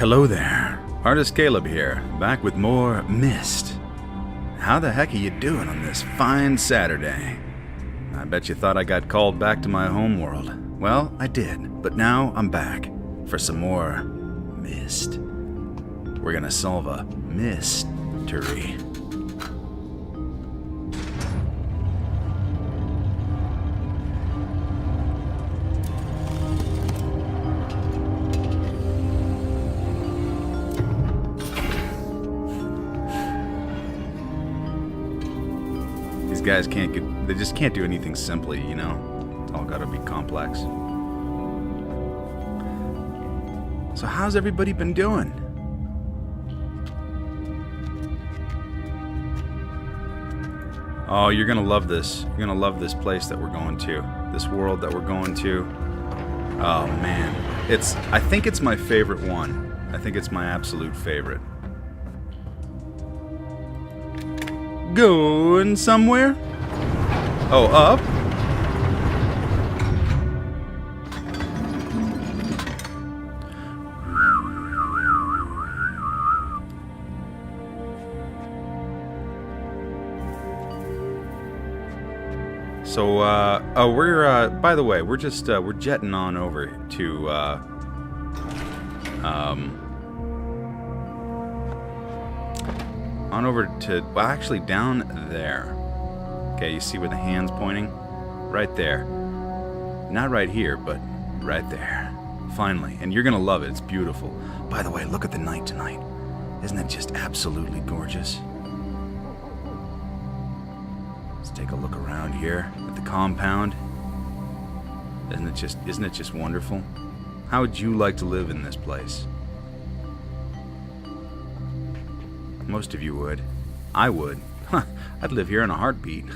Hello there, artistcaleb here, back with more Myst. How the heck are you doing on this fine Saturday? I bet you thought I got called back to my homeworld. Well, I did, but now I'm back for some more Myst. We're gonna solve a mystery. These guys they just can't do anything simply, you know? It's all gotta be complex. So how's everybody been doing? Oh, you're gonna love this. You're gonna love this place that we're going to. This world that we're going to. Oh man. I think it's my favorite one. I think it's my absolute favorite. Going somewhere? Oh, up? So, we're, by the way, we're jetting on over to, well, actually down there. Okay, you see where the hand's pointing? Right there. Not right here, but right there. Finally. And you're gonna love it. It's beautiful. By the way, look at the night tonight. Isn't it just absolutely gorgeous? Let's take a look around here at the compound. Isn't it just wonderful? How would you like to live in this place? Most of you would. I would. Huh, I'd live here in a heartbeat.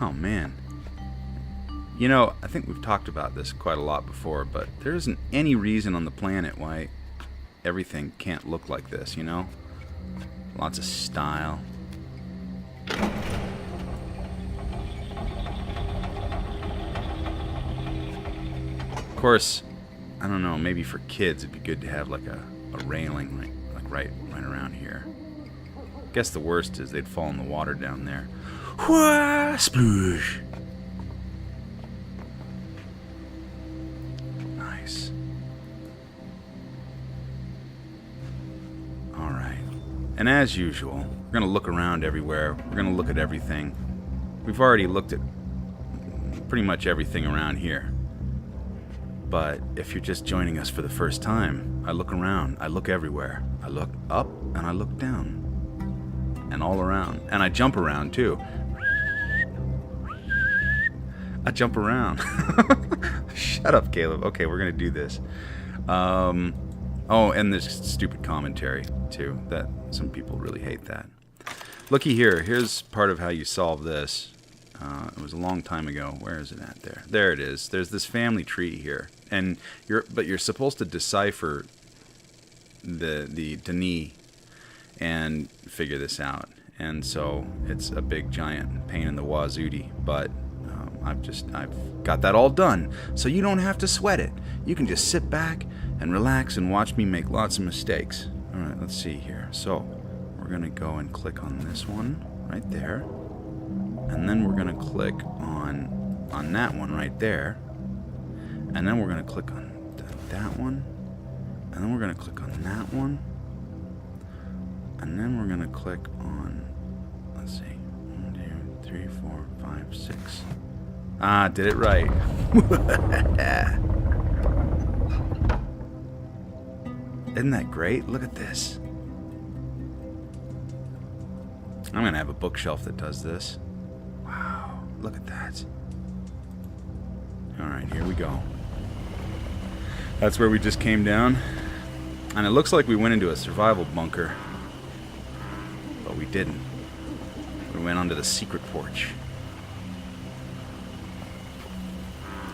Oh man. You know, I think we've talked about this quite a lot before, but there isn't any reason on the planet why everything can't look like this, you know? Lots of style. Of course, I don't know, maybe for kids it'd be good to have like a railing like right around here. Guess the worst is they'd fall in the water down there. Whaa! Sploosh! Nice. Alright. And as usual, we're gonna look around everywhere. We're gonna look at everything. We've already looked at pretty much everything around here. But if you're just joining us for the first time, I look around, I look everywhere. I look up and I look down. And all around. And I jump around too. I jump around. Shut up, Caleb. Okay, we're gonna do this. Oh, and there's stupid commentary too. That some people really hate that. Looky here. Here's part of how you solve this. It was a long time ago. Where is it at there? There it is. There's this family tree here, and you're supposed to decipher the Denis and figure this out. And so it's a big giant pain in the wazootie, but I've got that all done, so you don't have to sweat it. You can just sit back and relax and watch me make lots of mistakes. All right, let's see here. So we're gonna go and click on this one right there. And then we're going to click on that one right there. And then we're going to click on that one. And then we're going to click on that one. And then we're going to click on, let's see, 1, 2, 3, 4, 5, 6. Ah, did it right. Isn't that great? Look at this. I'm going to have a bookshelf that does this. Wow, look at that. Alright, here we go. That's where we just came down. And it looks like we went into a survival bunker. But we didn't. We went onto the secret porch.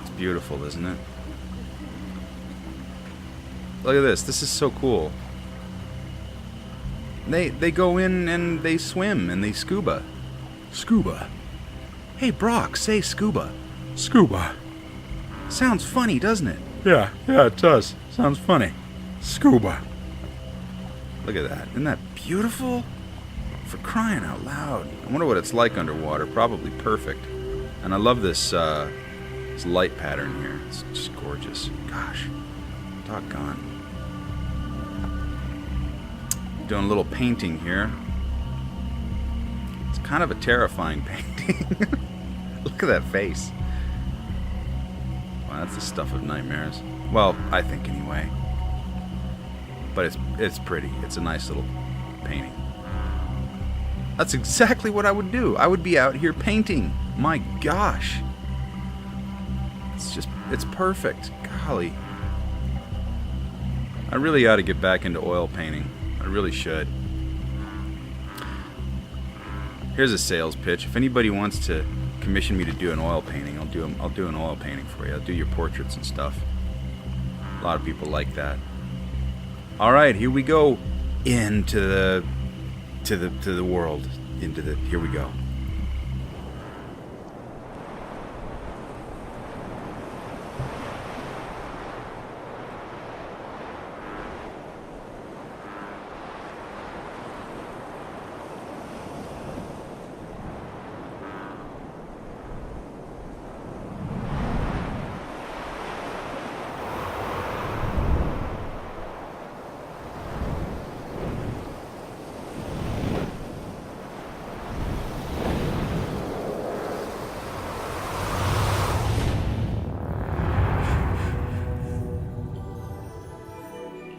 It's beautiful, isn't it? Look at this. This is so cool. They go in and they swim and they scuba. Scuba. Hey, Brock, say scuba. Scuba. Sounds funny, doesn't it? Yeah, it does. Sounds funny. Scuba. Look at that. Isn't that beautiful? For crying out loud. I wonder what it's like underwater. Probably perfect. And I love this, this light pattern here. It's just gorgeous. Gosh. Doggone. Doing a little painting here. It's kind of a terrifying painting. Look at that face. Wow, that's the stuff of nightmares. Well, I think anyway. But it's pretty. It's a nice little painting. That's exactly what I would do. I would be out here painting. My gosh. It's perfect. Golly. I really ought to get back into oil painting. I really should. Here's a sales pitch. If anybody wants to commission me to do an oil painting, I'll do an oil painting for you. I'll do your portraits and stuff. A lot of people like that. All right, here we go into the world. Here we go.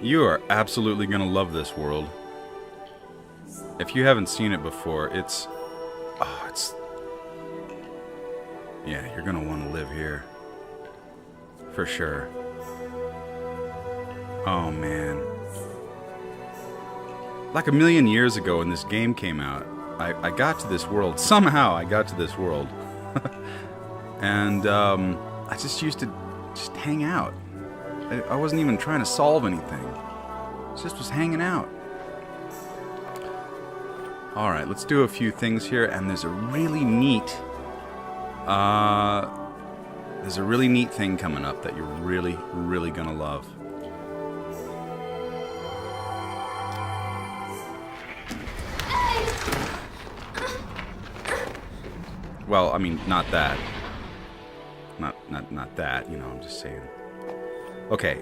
You are absolutely going to love this world. If you haven't seen it before, yeah, you're going to want to live here. For sure. Oh, man. Like a million years ago when this game came out, I got to this world. Somehow I got to this world. And I just used to just hang out. I wasn't even trying to solve anything. I just was hanging out. Alright, let's do a few things here, and there's a really neat thing coming up that you're really, really gonna love. Well, I mean, not that. Not that, you know, I'm just saying. Okay,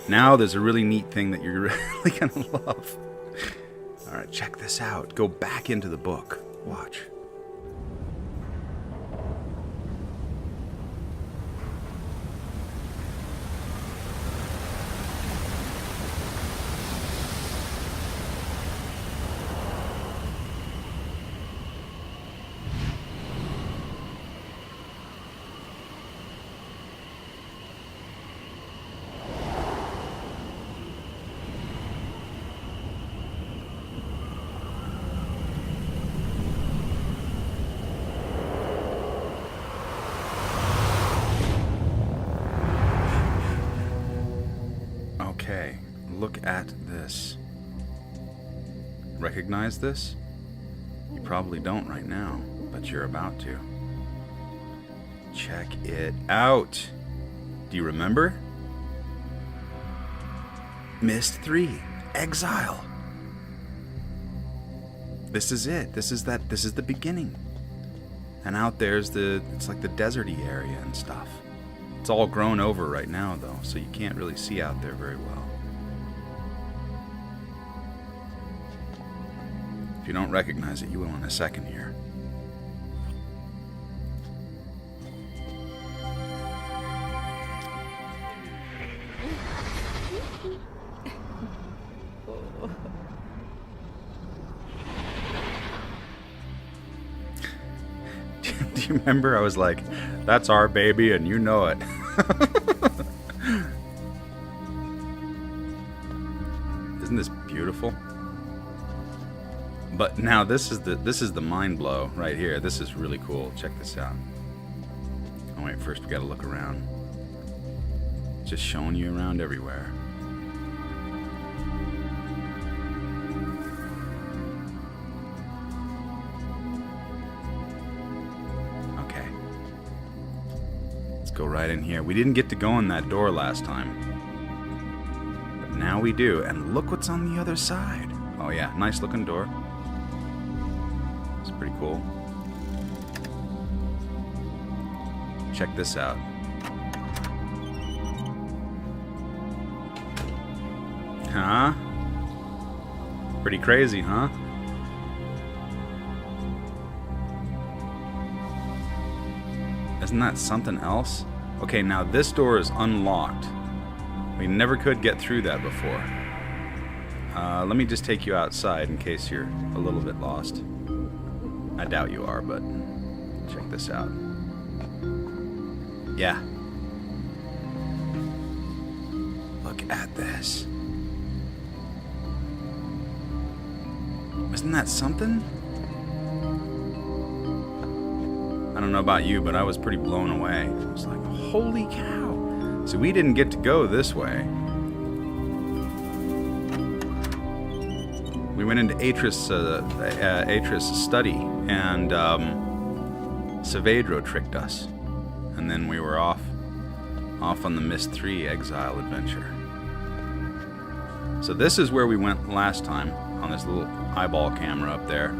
now there's a really neat thing that you're really gonna love. Alright, check this out. Go back into the book. Watch. Okay, look at this. Recognize this? You probably don't right now, but you're about to. Check it out. Do you remember? Myst IV, Exile. This is it. This is the beginning. And out there's it's like the deserty area and stuff. It's all grown over right now, though, so you can't really see out there very well. If you don't recognize it, you will in a second here. Do you remember? I was like, that's our baby and you know it. Isn't this beautiful? But now this is the mind blow right here. This is really cool. Check this out. Oh wait, first we gotta look around. Just showing you around everywhere. Okay. Let's go right in here. We didn't get to go in that door last time. Now we do. And look what's on the other side. Oh yeah, nice looking door. It's pretty cool. Check this out. Huh? Pretty crazy, huh? Isn't that something else? Okay, now this door is unlocked. We never could get through that before. Let me just take you outside in case you're a little bit lost. I doubt you are, but check this out. Yeah. Look at this. Isn't that something? I don't know about you, but I was pretty blown away. It was like, holy cow. So we didn't get to go this way. We went into Atrus' study, and Saavedro tricked us. And then we were off on the Myst IV exile adventure. So this is where we went last time, on this little eyeball camera up there.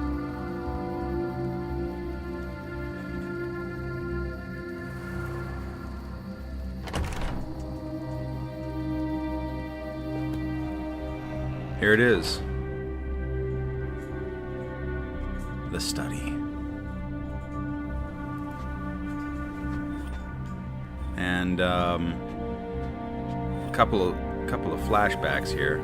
Here it is. The study. And a couple of flashbacks here.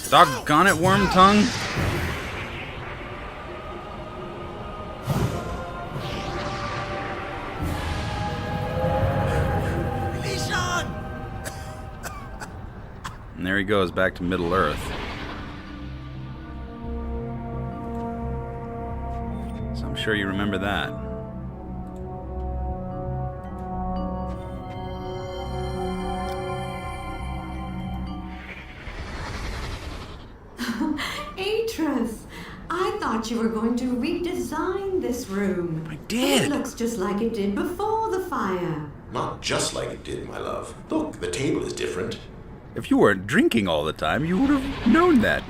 Doggone it, worm tongue. And there he goes back to Middle Earth. So I'm sure you remember that. Atrus, I thought you were going to redesign this room. I did. It looks just like it did before the fire. Not just like it did, my love. Look, the table is different. If you weren't drinking all the time, you would have known that.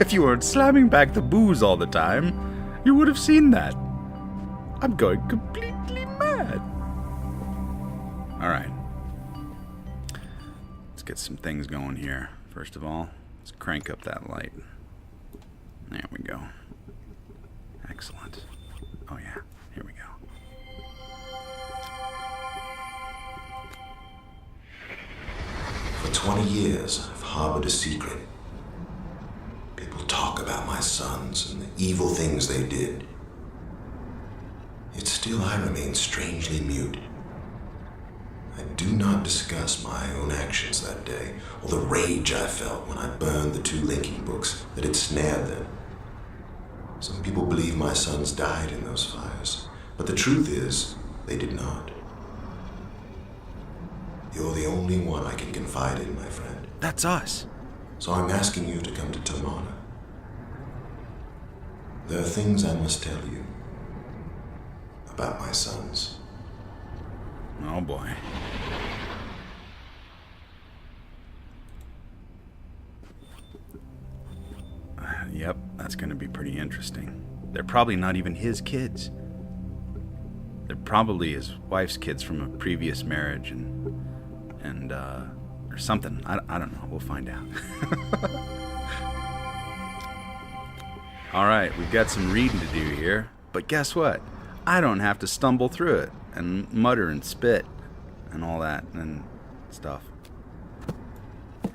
If you weren't slamming back the booze all the time, you would have seen that. I'm going completely mad. All right. Let's get some things going here. First of all, let's crank up that light. There we go. Excellent. Oh yeah, here we go. For 20 years, I've harbored a secret. People talk about my sons and the evil things they did. Yet still I remain strangely mute. I do not discuss my own actions that day, or the rage I felt when I burned the 2 linking books that had snared them. Some people believe my sons died in those fires, but the truth is, they did not. You're the only one I can confide in, my friend. That's us. So I'm asking you to come to Tamana. There are things I must tell you about my sons. Oh boy. Yep, that's going to be pretty interesting. They're probably not even his kids. They're probably his wife's kids from a previous marriage and or something. I don't know. We'll find out. All right, we've got some reading to do here. But guess what? I don't have to stumble through it and mutter and spit and all that and stuff.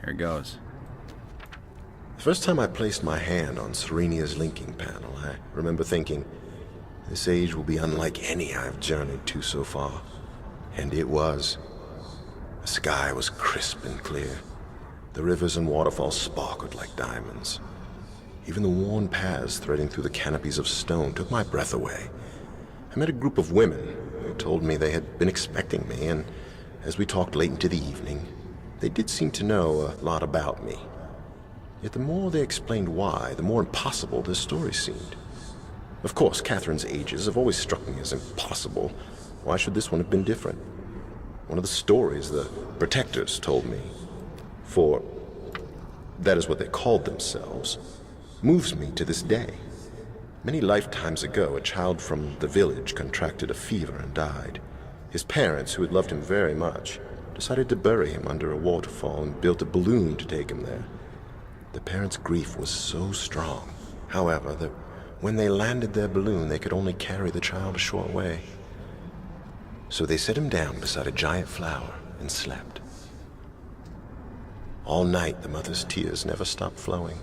Here it goes. The first time I placed my hand on Serenia's linking panel, I remember thinking, this age will be unlike any I've journeyed to so far. And it was. The sky was crisp and clear. The rivers and waterfalls sparkled like diamonds. Even the worn paths threading through the canopies of stone took my breath away. I met a group of women who told me they had been expecting me, and as we talked late into the evening, they did seem to know a lot about me. Yet the more they explained why, the more impossible their story seemed. Of course, Catherine's ages have always struck me as impossible. Why should this one have been different? One of the stories the protectors told me, for that is what they called themselves, moves me to this day. Many lifetimes ago, a child from the village contracted a fever and died. His parents, who had loved him very much, decided to bury him under a waterfall and built a balloon to take him there. The parents' grief was so strong, however, that when they landed their balloon, they could only carry the child a short way. So they set him down beside a giant flower and slept. All night, the mother's tears never stopped flowing.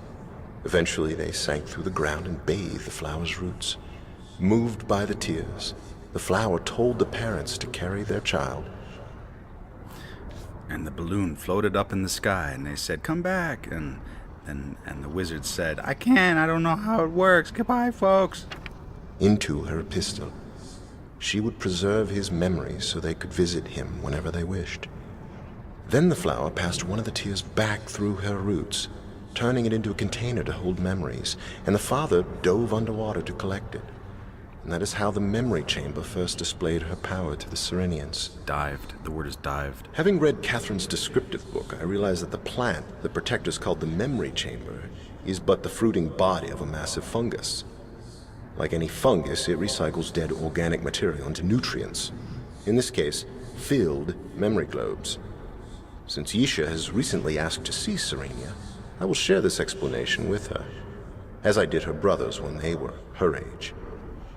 Eventually, they sank through the ground and bathed the flower's roots. Moved by the tears, the flower told the parents to carry their child. And the balloon floated up in the sky, and they said, "Come back." And the wizard said, "I can't. I don't know how it works. Goodbye, folks." Into her epistle. She would preserve his memories so they could visit him whenever they wished. Then the flower passed one of the tears back through her roots, turning it into a container to hold memories, and the father dove underwater to collect it. And that is how the memory chamber first displayed her power to the Serenians. Dived. The word is dived. Having read Catherine's descriptive book, I realized that the plant the protectors called the memory chamber is but the fruiting body of a massive fungus. Like any fungus, it recycles dead organic material into nutrients. In this case, filled memory globes. Since Yisha has recently asked to see Serenia, I will share this explanation with her, as I did her brothers when they were her age.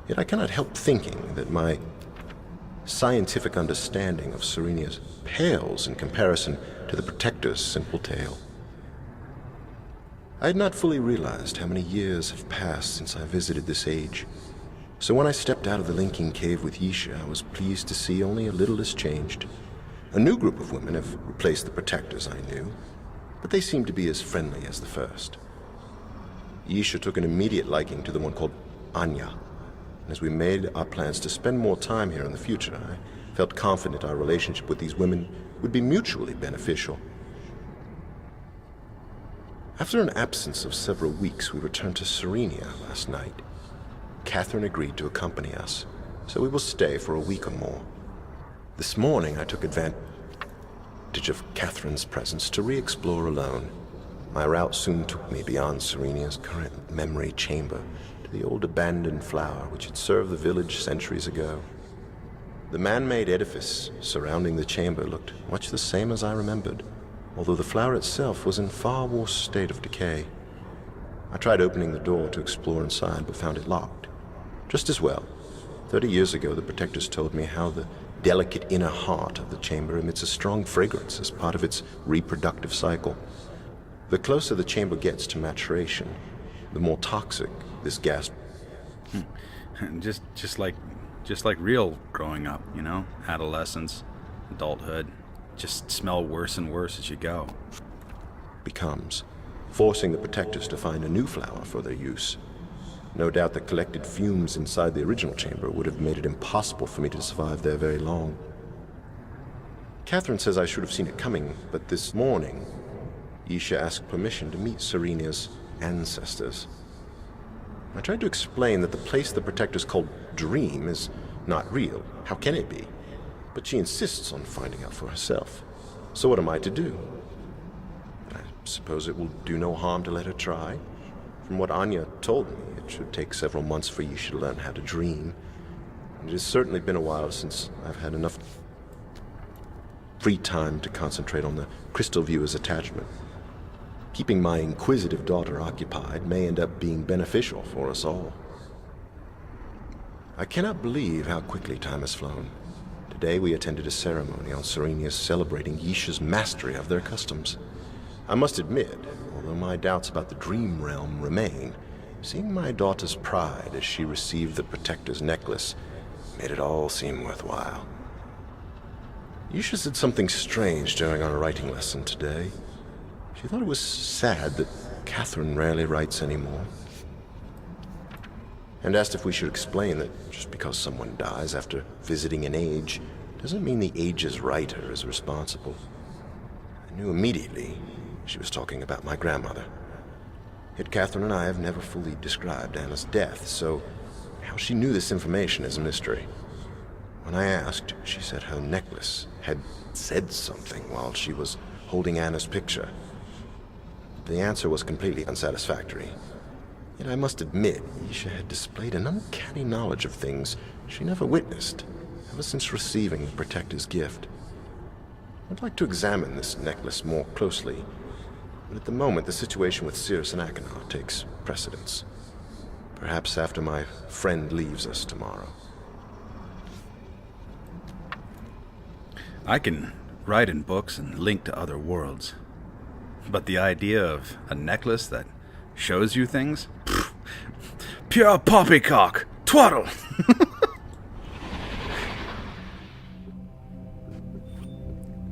Yet I cannot help thinking that my scientific understanding of Serenia pales in comparison to the Protector's simple tale. I had not fully realized how many years have passed since I visited this age, so when I stepped out of the linking cave with Yisha, I was pleased to see only a little has changed. A new group of women have replaced the Protectors I knew, but they seemed to be as friendly as the first. Yisha took an immediate liking to the one called Anya. As we made our plans to spend more time here in the future, I felt confident our relationship with these women would be mutually beneficial. After an absence of several weeks, we returned to Serenia last night. Catherine agreed to accompany us, so we will stay for a week or more. This morning, I took advantage of Catherine's presence to re-explore alone. My route soon took me beyond Serenia's current memory chamber, the old abandoned flower which had served the village centuries ago. The man-made edifice surrounding the chamber looked much the same as I remembered, although the flower itself was in far worse state of decay. I tried opening the door to explore inside, but found it locked. Just as well. 30 years ago, the Protectors told me how the delicate inner heart of the chamber emits a strong fragrance as part of its reproductive cycle. The closer the chamber gets to maturation, the more toxic this gas. just like real growing up, you know, adolescence, adulthood, just smell worse and worse as you go. Becomes, forcing the Protectors to find a new flower for their use. No doubt the collected fumes inside the original chamber would have made it impossible for me to survive there very long. Catherine says I should have seen it coming, but this morning, Yisha asked permission to meet Serenia's ancestors. I tried to explain that the place the Protectors called Dream is not real. How can it be? But she insists on finding out for herself. So what am I to do? I suppose it will do no harm to let her try. From what Anya told me, it should take several months for Yisha to learn how to dream. And it has certainly been a while since I've had enough free time to concentrate on the crystal viewer's attachment. Keeping my inquisitive daughter occupied may end up being beneficial for us all. I cannot believe how quickly time has flown. Today we attended a ceremony on Serenia's celebrating Yisha's mastery of their customs. I must admit, although my doubts about the dream realm remain, seeing my daughter's pride as she received the Protector's necklace made it all seem worthwhile. Yisha said something strange during our writing lesson today. She thought it was sad that Catherine rarely writes anymore, and asked if we should explain that just because someone dies after visiting an age doesn't mean the age's writer is responsible. I knew immediately she was talking about my grandmother. Yet Catherine and I have never fully described Anna's death, so how she knew this information is a mystery. When I asked, she said her necklace had said something while she was holding Anna's picture. The answer was completely unsatisfactory. Yet I must admit, Isha had displayed an uncanny knowledge of things she never witnessed ever since receiving the Protector's gift. I'd like to examine this necklace more closely, but at the moment the situation with Cirrus and Achenar takes precedence. Perhaps after my friend leaves us tomorrow. I can write in books and link to other worlds. But the idea of a necklace that shows you things? Pfft, pure poppycock! Twaddle!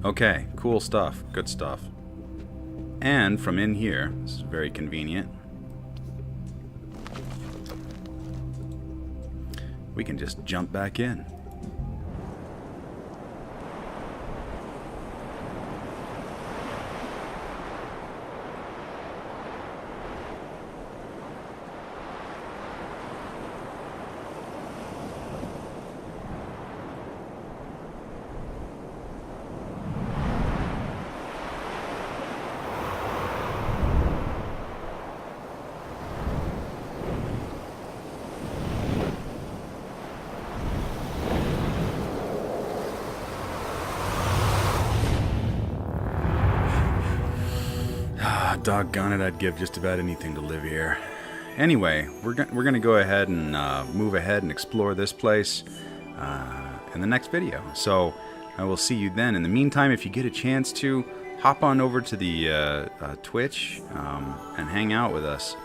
Okay, cool stuff. Good stuff. And from in here, this is very convenient, we can just jump back in. Doggone it, I'd give just about anything to live here. Anyway, we're going to go ahead and move ahead and explore this place in the next video. So I will see you then. In the meantime, if you get a chance to, hop on over to the Twitch and hang out with us.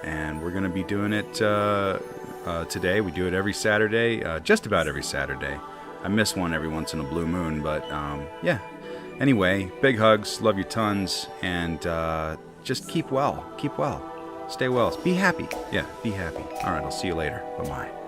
And we're going to be doing it today. We do it every Saturday, just about every Saturday. I miss one every once in a blue moon, but yeah. Anyway, big hugs, love you tons, and just keep well, stay well, be happy. Yeah, be happy. All right, I'll see you later. Bye-bye.